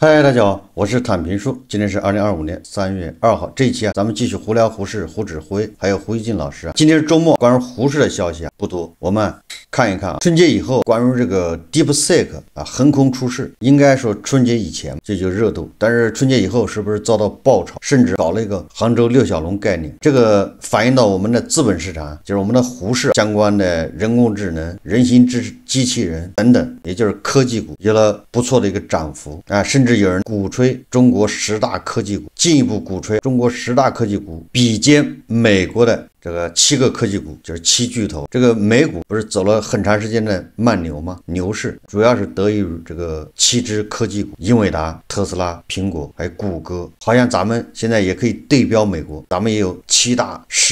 嗨，大家好，我是坦平叔。今天是2025年3月2号，这一期咱们继续胡聊胡适、胡指挥，还有胡一进老师今天是周末，关于胡适的消息不多，我们看一看春节以后关于这个 DeepSeek 横空出世，应该说春节以前这就热度，但是春节以后是不是遭到爆炒，甚至搞了一个杭州六小龙概念？这个反映到我们的资本市场，就是我们的胡适相关的人工智能、人形机器人等等，也就是科技股有了不错的一个涨幅甚至有人鼓吹中国10大科技股，进一步鼓吹中国10大科技股比肩美国的这个7个科技股，就是7巨头。这个美股不是走了很长时间的慢牛吗？牛市主要是得益于这个7只科技股，英伟达、特斯拉、苹果还有谷歌。好像咱们现在也可以对标美国，咱们也有10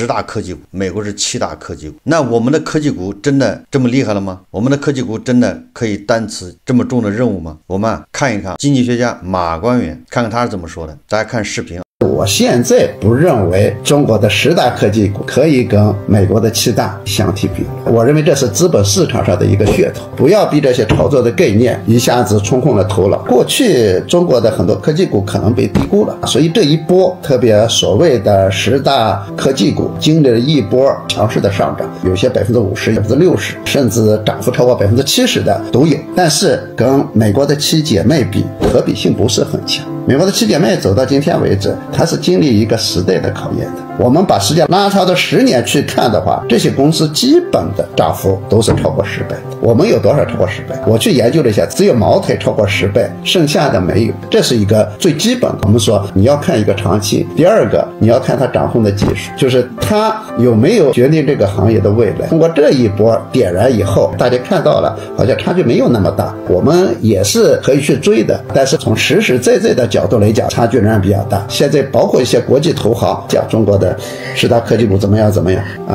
大科技股，美国是7大科技股。那我们的科技股真的这么厉害了吗？我们的科技股真的可以担此这么重的任务吗？我们看一看经济学家马官员，看看他是怎么说的。大家看视频。我现在不认为中国的10大科技股可以跟美国的7大相提并论，我认为这是资本市场上的一个噱头，不要被这些炒作的概念一下子冲昏了头脑。过去中国的很多科技股可能被低估了，所以这一波特别所谓的10大科技股经历了一波强势的上涨，有些50%、60%，甚至涨幅超过70%的都有，但是跟美国的7姐妹比，可比性不是很强。美国的7姐妹走到今天为止，它是经历一个时代的考验的。我们把时间拉长到10年去看的话，这些公司基本的涨幅都是超过10倍的。我们有多少超过10倍？我去研究了一下，只有茅台超过10倍，剩下的没有。这是一个最基本的。我们说你要看一个长期，第二个你要看它掌控的技术，就是它有没有决定这个行业的未来。通过这一波点燃以后，大家看到了，好像差距没有那么大，我们也是可以去追的。但是从实实在在的角度来讲，差距仍然比较大。现在包括一些国际投行讲中国的10大科技股怎么样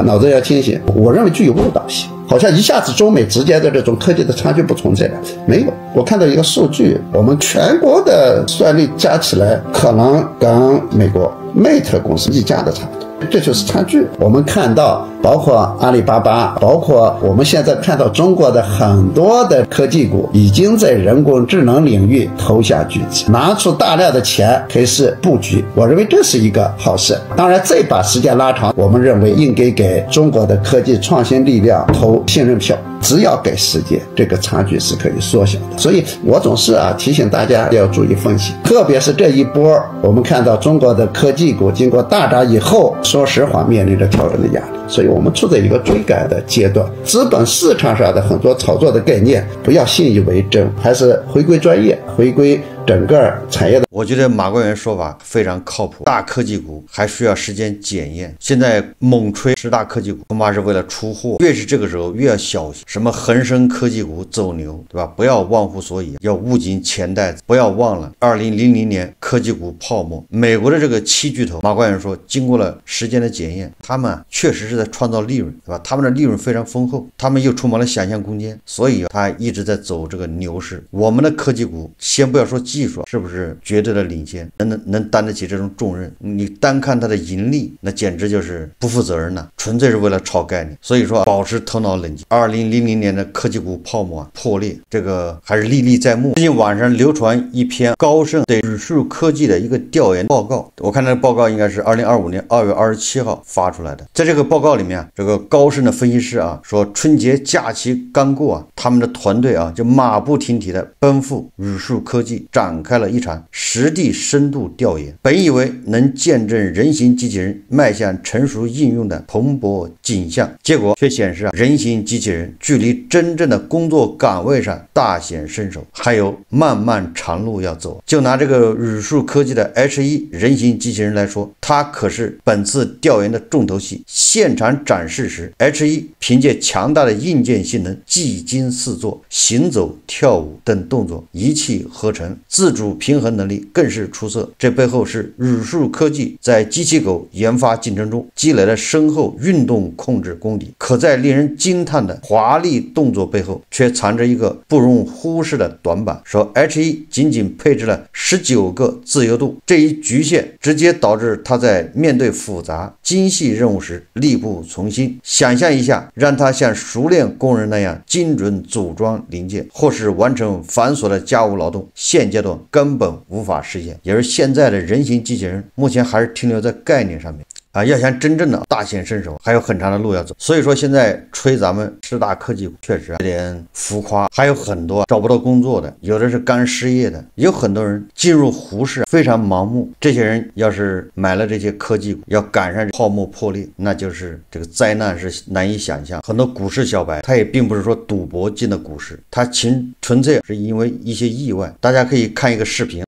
脑子要清醒，我认为具有误导性，好像一下子中美之间的这种科技的差距不存在了，没有。我看到一个数据，我们全国的算力加起来可能跟美国 Mate 公司一家的差不多，这就是差距。我们看到包括阿里巴巴，包括我们现在看到中国的很多的科技股已经在人工智能领域投下巨资，拿出大量的钱开始布局，我认为这是一个好事。当然再把时间拉长，我们认为应该给中国的科技创新力量投信任票，只要给时间，这个差距是可以缩小的。所以我总是提醒大家要注意风险，特别是这一波我们看到中国的科技股经过大涨以后，说实话面临着调整的压力，所以我们处在一个追赶的阶段。资本市场上的很多炒作的概念不要信以为真，还是回归专业，回归整个产业的。我觉得马官员说法非常靠谱，大科技股还需要时间检验。现在猛吹10大科技股，恐怕是为了出货，越是这个时候越要小心。什么恒生科技股走牛，对吧？不要忘乎所以，要捂紧钱袋子。不要忘了2000年科技股泡沫，美国的这个7巨头，马官员说，经过了时间的检验，他们确实是在创造利润，对吧？他们的利润非常丰厚，他们又充满了想象空间，所以他一直在走这个牛市。我们的科技股，先不要说技术是不是绝对的领先，能担得起这种重任，你单看它的盈利，那简直就是不负责任了，纯粹是为了炒概念。所以说保持头脑冷静。2000年的科技股泡沫破裂，这个还是历历在目。最近网上流传一篇高盛对指数科技的一个调研报告，我看这个报告应该是2025年2月27号发出来的。在这个报告里面这个高盛的分析师说，春节假期刚过他们的团队就马不停蹄的奔赴指数科技，展开了一场实地深度调研。本以为能见证人形机器人迈向成熟应用的蓬勃景象，结果却显示人形机器人距离真正的工作岗位上大显身手，还有漫漫长路要走。就拿这个指数科技的 H1 人形机器人来说，它可是本次调研的重头戏。现场展示时， H1 凭借强大的硬件性能，技惊四座，行走、跳舞等动作一气呵成，自主平衡能力更是出色。这背后是指数科技在机器狗研发进程中积累了深厚运动控制功底。可在令人惊叹的华丽动作背后，却藏着一个不容忽视的短板，说 H1 仅仅配置了19个自由度，这一局限直接导致它在面对复杂精细任务时力不从心。想象一下，让它像熟练工人那样精准组装零件，或是完成繁琐的家务劳动，现阶段根本无法实现，也是现在的人形机器人目前还是停留在概念上面。要想真正的大显身手，还有很长的路要走。所以说现在吹咱们10大科技股确实有点浮夸，还有很多找不到工作的，有的是刚失业的，有很多人进入胡市非常盲目。这些人要是买了这些科技股，要赶上泡沫破裂，那就是这个灾难是难以想象。很多股市小白他也并不是说赌博进的股市，他纯粹是因为一些意外。大家可以看一个视频。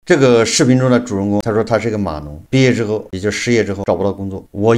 这个视频中的主人公，他说他是一个码农，毕业之后也就失业之后找不到工作。我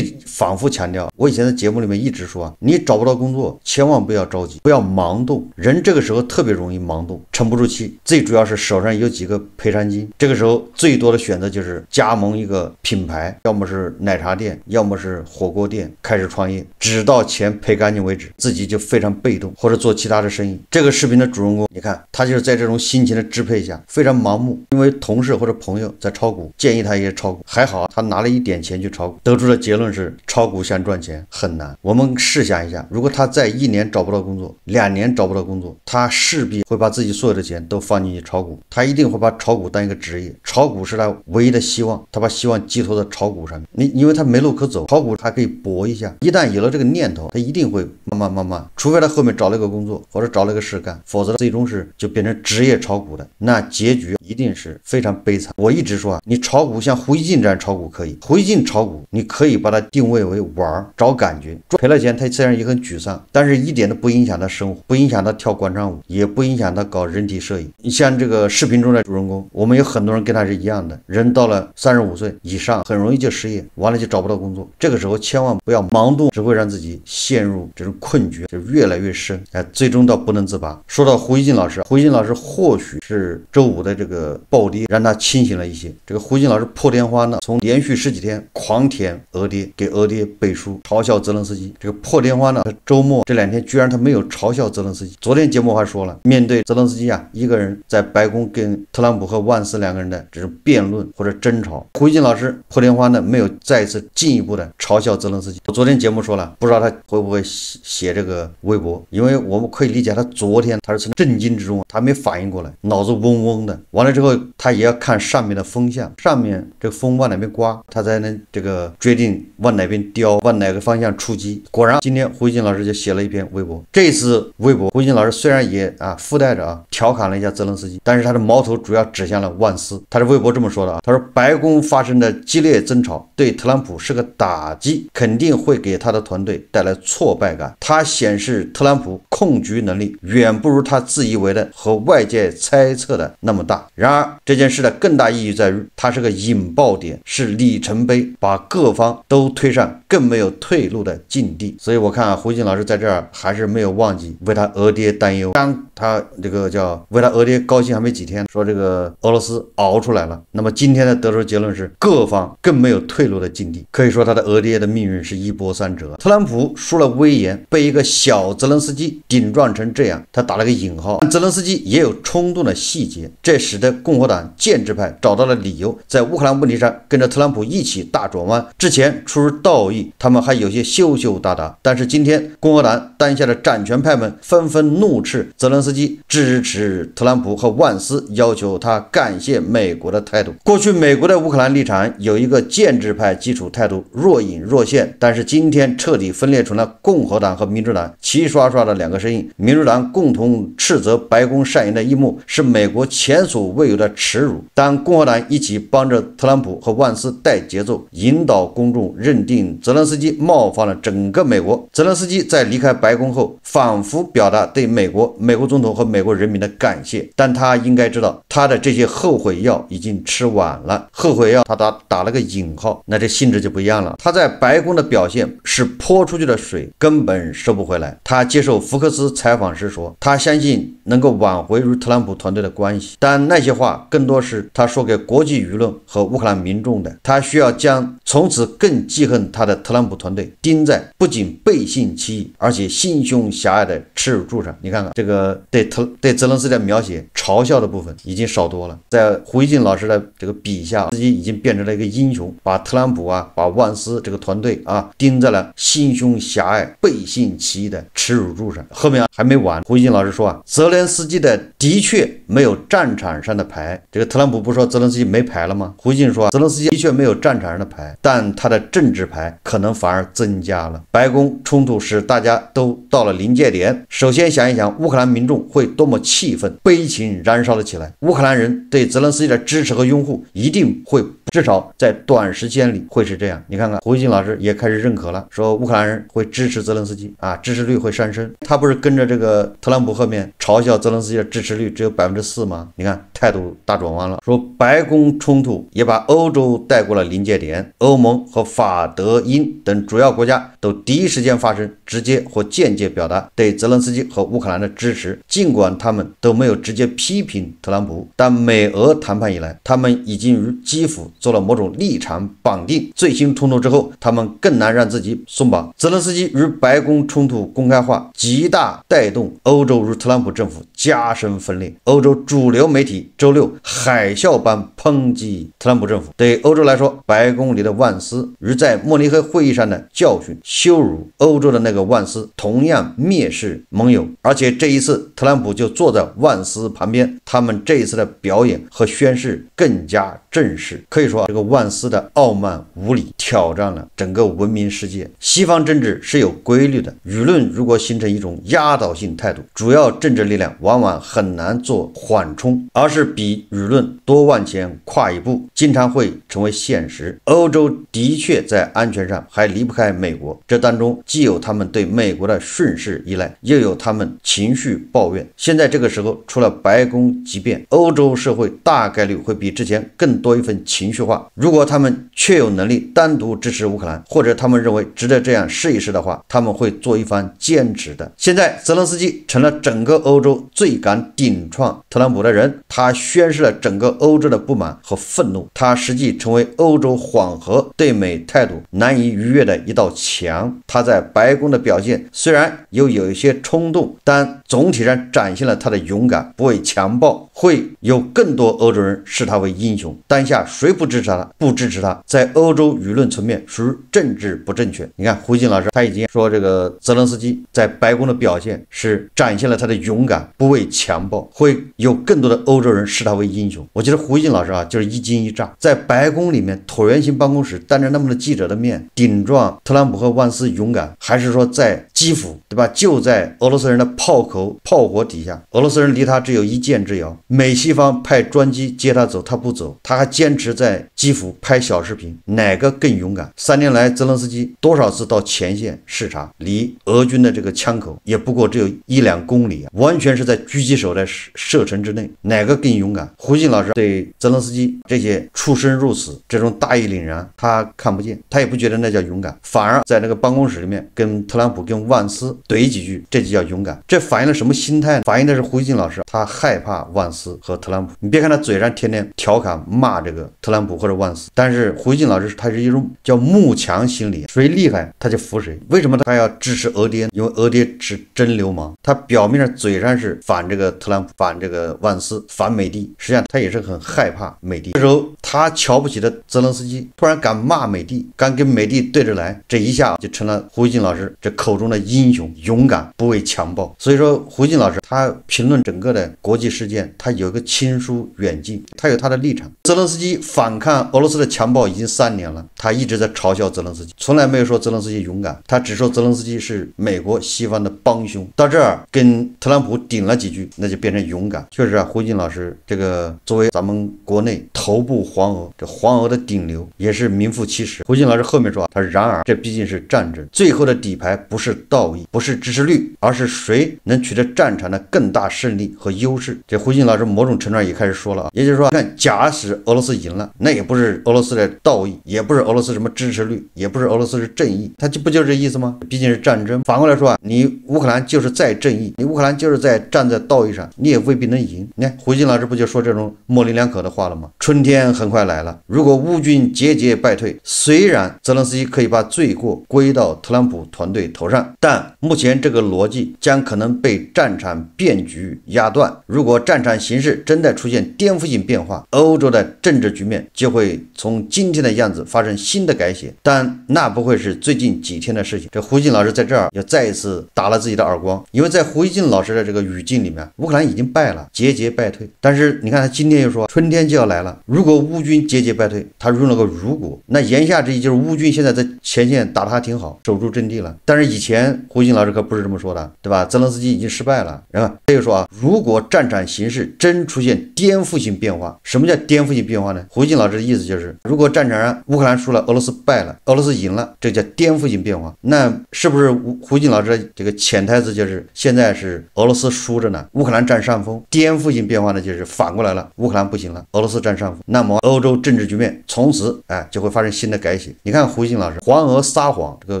反复强调，我以前在节目里面一直说，你找不到工作，千万不要着急，不要盲动。人这个时候特别容易盲动，沉不住气。最主要是手上有几个赔偿金，这个时候最多的选择就是加盟一个品牌，要么是奶茶店，要么是火锅店，开始创业，直到钱赔干净为止，自己就非常被动，或者做其他的生意。这个视频的主人公，你看他就是在这种心情的支配下，非常盲目，因为同事或者朋友在炒股，建议他也炒股，还好他拿了一点钱去炒股，得出的结论是炒股想赚钱很难。我们试想一下，如果他在1年找不到工作，2年找不到工作，他势必会把自己所有的钱都放进去炒股，他一定会把炒股当一个职业，炒股是他唯一的希望，他把希望寄托在炒股上面。因为他没路可走，炒股他可以搏一下，一旦有了这个念头，他一定会慢慢，除非他后面找了一个工作或者找了一个事干，否则最终是就变成职业炒股的，那结局一定是非常悲惨。我一直说你炒股像胡一进这样炒股可以，胡一进炒股你可以把它定位为玩，找感觉，赔了钱他虽然也很沮丧，但是一点都不影响他生活，不影响他跳广场舞，也不影响他搞人体摄影。你像这个视频中的主人公，我们有很多人跟他是一样的，人到了35岁以上很容易就失业，完了就找不到工作，这个时候千万不要盲动，只会让自己陷入这种困局，就越来越深，最终到不能自拔。说到胡一进老师，胡一进老师或许是周五的这个暴暴跌让他清醒了一些。这个胡锦老师破天荒呢，从连续10几天狂舔俄爹，给俄爹背书，嘲笑泽连斯基。这个破天荒呢，他周末这2天居然他没有嘲笑泽连斯基。昨天节目还说了，面对泽连斯基啊，一个人在白宫跟特朗普和万斯2个人的这种辩论或者争吵，胡锦老师破天荒的没有再一次进一步的嘲笑泽连斯基。我昨天节目说了，不知道他会不会写这个微博，因为我们可以理解他昨天他是从震惊之中，他没反应过来，脑子嗡嗡的。完了之后，他也要看上面的风向，上面这个风往哪边刮，他才能这个决定往哪边叼，往哪个方向出击。果然，今天胡锦老师就写了一篇微博。这次微博，胡锦老师虽然也附带着调侃了一下泽连斯基，但是他的矛头主要指向了万斯。他的微博这么说的他说白宫发生的激烈争吵对特朗普是个打击，肯定会给他的团队带来挫败感。他显示特朗普控局能力远不如他自以为的和外界猜测的那么大。然而这件事的更大意义在于，它是个引爆点，是里程碑，把各方都推上更没有退路的境地。所以我看胡锦老师在这儿还是没有忘记为他俄爹担忧。当他这个叫为他俄爹高兴还没几天，说这个俄罗斯熬出来了，那么今天的得出结论是各方更没有退路的境地。可以说他的俄爹的命运是一波三折。特朗普输了威严，被一个小泽连斯基顶撞成这样，他打了个引号。泽连斯基也有冲动的细节，这使得共和党建制派找到了理由，在乌克兰问题上跟着特朗普一起大转弯。之前出于道义，他们还有些羞羞答答，但是今天共和党当下的掌权派们纷纷怒斥泽连斯基支持特朗普和万斯，要求他感谢美国的态度。过去美国的乌克兰立场有一个建制派基础态度，若隐若现，但是今天彻底分裂成了共和党和民主党齐刷刷的2个声音。民主党共同斥责白宫上演的一幕是美国前所未有的耻辱，当共和党一起帮着特朗普和万斯带节奏，引导公众认定泽连斯基冒犯了整个美国。泽连斯基在离开白宫后，仿佛表达对美国总统和美国人民的感谢，但他应该知道，他的这些后悔药已经吃晚了。后悔药他打了个引号，那这性质就不一样了。他在白宫的表现是泼出去的水，根本收不回来。他接受福克斯采访时说，他相信能够挽回与特朗普团队的关系，但那些话更多是他说给国际舆论和乌克兰民众的。他需要将从此更记恨他的特朗普团队钉在不仅背信弃义，而且心胸狭隘的耻辱柱上。你看看这个对泽连斯基的描写，嘲笑的部分已经少多了。在胡锦老师的这个笔下，自己已经变成了一个英雄，把特朗普把万斯这个团队钉在了心胸狭隘、背信弃义的耻辱柱上。后面还没完，胡锦老师说泽连斯基的确没有战场上的牌。这个特朗普不说泽连斯基没牌了吗？胡锦说泽连斯基的确没有战场上的牌，但他的政治牌可能反而增加了。白宫冲突使大家都到了临界点，首先想一想乌克兰民众会多么气愤，悲情燃烧了起来。乌克兰人对泽连斯基的支持和拥护一定会，至少在短时间里会是这样。你看看胡锦老师也开始认可了，说乌克兰人会支持泽连斯基支持率会上升。他不是跟着这个特朗普后面嘲笑泽连斯基的支持率只有4%吗？你看态度大转弯了。说白宫冲突也把欧洲带过了临界点，欧盟和法德英等主要国家都第一时间发生直接或间接表达对泽连斯基和乌克兰的支持，尽管他们都没有直接批评特朗普，但美俄谈判以来，他们已经与基辅做了某种立场绑定。最新冲突之后，他们更难让自己松绑。泽连斯基与白宫冲突公开化，极大带动欧洲与特朗普政府加深分裂。欧洲主流媒体周六海啸般抨击特朗普政府。对欧洲来说，白宫里的万斯与在慕尼黑会议上的教训、羞辱欧洲的那个万斯同样蔑视盟友，而且这一次特朗普就坐在万斯旁边。他们这一次的表演和宣誓更加正式。可以说这个万斯的傲慢无礼挑战了整个文明世界。西方政治是有规律的，舆论如果形成一种压倒性态度，主要政治力量往往很难做缓冲，而是比舆论多往前跨一步，经常会成为现实。欧洲的确在安全上还离不开美国，这当中既有他们对美国的顺势依赖，又有他们情绪抱怨。现在这个时候，除了白宫急变，欧洲社会大概率会比之前更多一份情绪化。如果他们确有能力单独支持乌克兰，或者他们认为值得这样试一试的话，他们会做一番坚持的。现在泽连斯基成了整个欧洲最敢顶撞特朗普的人，他宣示了整个欧洲的不满和愤怒，他实际成为欧洲缓和对美态度难以逾越的一道墙。他在白宫的表现虽然有一些冲动，但总体上展现了他的勇敢，不畏强暴，会有更多欧洲人视他为英雄。当下谁不支持他？不支持他，在欧洲舆论层面属于政治不正确。你看胡锡进老师他已经说，这个泽连斯基在白宫的表现是展现了他的勇敢，不畏强暴，会有更多的欧洲人视他为英雄。我觉得胡锡进老师啊，就是一惊一乍，在白宫里面椭圆形办公室当着那么多记者的面顶撞特朗普和万斯勇敢，还是说在基辅，对吧？就在俄罗斯人的炮火底下，俄罗斯人离他只有一箭之遥，美西方派专机接他走，他不走，他还坚持在基辅拍小视频，哪个更勇敢？3年来泽连斯基多少次到前线视察，离俄军的这个枪口也不过只有1-2公里啊，完全是在狙击手的射程之内，哪个更勇敢？胡锡进老师对泽连斯基这些出生入死这种大义凛然他看不见，他也不觉得那叫勇敢，反而在那个办公室里面跟特朗普跟万斯怼几句，这就叫勇敢。这反映了什么心态呢？反映的是胡锡进老师他害怕万斯和特朗普。你别看他嘴上天天调侃骂这个特朗普或者万斯，但是胡锡进老师他是一种叫慕强心理，谁厉害他就服谁。为什么他要支持俄爹？因为俄爹是真流氓，他表面上嘴上是反这个特朗普，反这个万斯，反美帝，实际上他也是很害怕美帝。这时候他瞧不起的泽连斯基突然敢骂美帝，敢跟美帝对着来，这一下就成了胡锡进老师这口中的英雄，勇敢，不畏强暴。所以说胡锡进老师他评论整个的国际事件，他有一个亲疏远近，他有他的立场。泽连斯基反抗俄罗斯的强暴已经3年了，他一直在嘲笑泽连斯基，从来没有说泽连斯基勇敢，他只说泽连斯基是美国西方的帮凶。到这儿跟特朗普顶了几句，那就变成勇敢。确实啊，胡锡进老师这个作为咱们国内头部黄俄，这黄俄的顶流，也是名副其实。胡锡进老师后面说他然而这毕竟是战争，最后的底牌不是道义，不是支持率，而是谁能取得战场的更大胜利和优势。这胡锡进老师某种程度上也开始说了啊，也就是说，看假使俄罗斯赢了，那也不是俄罗斯的道义，也不是俄罗斯什么支持率，也不是俄罗斯是正义，他就不就是这意思吗？毕竟是战争。反过来说啊，你乌克兰就是再正义，你乌克兰就是在站在道义上，你也未必能赢。你看胡锡进老师不就说这种模棱两可的话了吗？春天很快来了，如果乌军节节败退，虽然泽连斯基可以把罪过归到特朗普团队头上，但目前这个逻辑将可能被战场变局压断。如果战场形势真的出现颠覆性变化，欧洲的政治局面就会从今天的样子发生新的改写，但那不会是最近几天的事情。这胡锡进老师在这儿又再一次打了自己的耳光，因为在胡锡进老师的这个语境里面，乌克兰已经败了，节节败退。但是你看他今天又说春天就要来了，如果乌军节节败退，他用了个如果，那言下之意就是乌军现在在前线打得还挺好，守住阵地了。但是以前胡锡进老师可不是这么说的，对吧？泽连斯基已经失败了，然后他又说啊，如果战场形势真出现颠覆性变化，什么叫颠覆性变化呢？胡锡进老师的意思就是，如果战场上乌克兰输了，俄罗斯败了，俄罗斯赢了，这叫颠覆性变化。那是不是胡锡进老师的这个潜台词就是现在是俄罗斯输着呢，乌克兰占上风？颠覆性变化呢，就是反过来了，乌克兰不行了，俄罗斯占上风。那么欧洲政治局面从此就会发生新的改写。你看胡锡进老师黄俄撒谎，这个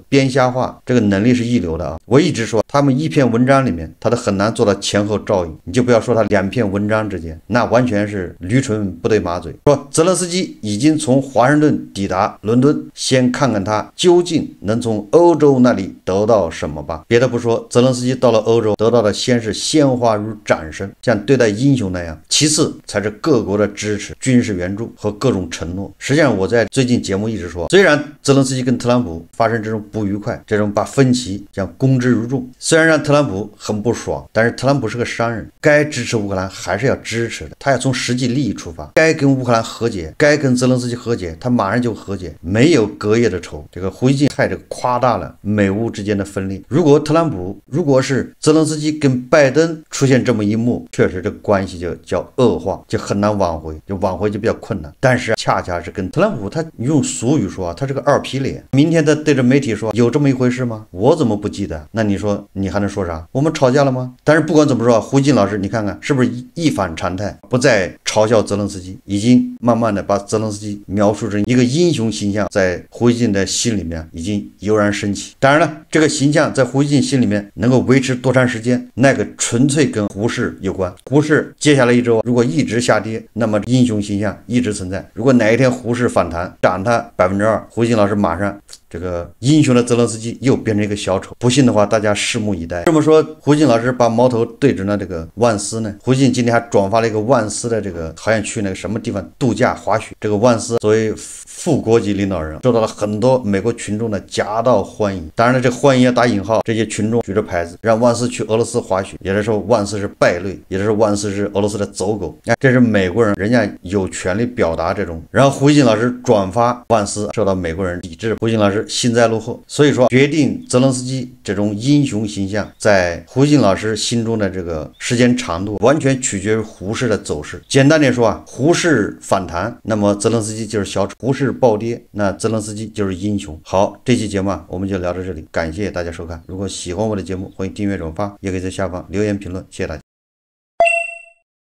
编瞎话，这个能力是一流的啊！我一直说他们一篇文章里面他都很难做到前后照应，你就不要说他2篇文章之间，那完全是驴唇不对马嘴。说泽连斯基已经从华盛顿抵达伦敦，先看看他究竟能从欧洲那里得到什么吧。别的不说，泽连斯基到了欧洲得到的先是鲜花与掌声，像对待英雄那样，其次才是各国的支持、军事援助和各种承诺。实际上我在最近节目一直说，虽然泽连斯基跟特朗普发生这种不愉快，这种把分歧将公之于众，虽然让特朗普很不爽，但是特朗普是个商人，该支持乌克兰还是要支持的，他要从实际利益出发，该跟乌克兰和解，该跟泽连斯基和解，他马上就和解，没有隔夜的仇。这个胡锡进太这个夸大了美乌之间的分裂。如果特朗普，如果是泽连斯基跟拜登出现这么一幕，确实这个关系就叫恶化，就很难挽回，就挽回就比较困难。但是恰恰是跟特朗普，他用俗语说啊，他是个2皮脸，明天他对着媒体说有这么一回事吗？我怎么不记得？那你说你还能说啥？我们吵架了吗？但是不管怎么说，胡锡进老师你看看是不是一反常态，不再嘲笑泽连斯基，已经慢慢的把泽连斯基描述成一个英雄形象，在胡锡进的心里面已经油然升起。当然了，这个形象在胡锡进心里面能够维持多长时间，那个纯粹跟胡适有关。胡适接下来一周如果一直下跌，那么英雄形象一直存在。如果哪一天胡适反弹，涨它2%，胡锡进老师马上这个英雄的泽连斯基又变成一个小丑。不信的话，大家拭目以待。这么说，胡锡进老师把矛头对准了这个万斯呢？胡锡进今天还转发了一个万斯的这个，好像去那个什么地方度假滑雪。这个万斯作为副国级领导人，受到了很多美国群众的夹道欢迎。当然了，这欢迎要打引号，这些群众举着牌子让万斯去俄罗斯滑雪，也就是说万斯是败类，也就是说万斯是俄罗斯的走狗。这是美国人，人家有权利表达这种。然后胡锡进老师转发万斯，受到美国人抵制。胡锡进老师幸灾乐祸。所以说，决定泽连斯基这种英雄形象在胡锡进老师心中的这个时间长度，完全取决于胡适的走势。简单点说啊，胡适反弹，那么泽连斯基就是小丑；胡适暴跌，那泽连斯基就是英雄。好，这期节目我们就聊到这里，感谢大家收看。如果喜欢我的节目，欢迎订阅转发，也可以在下方留言评论，谢谢大家。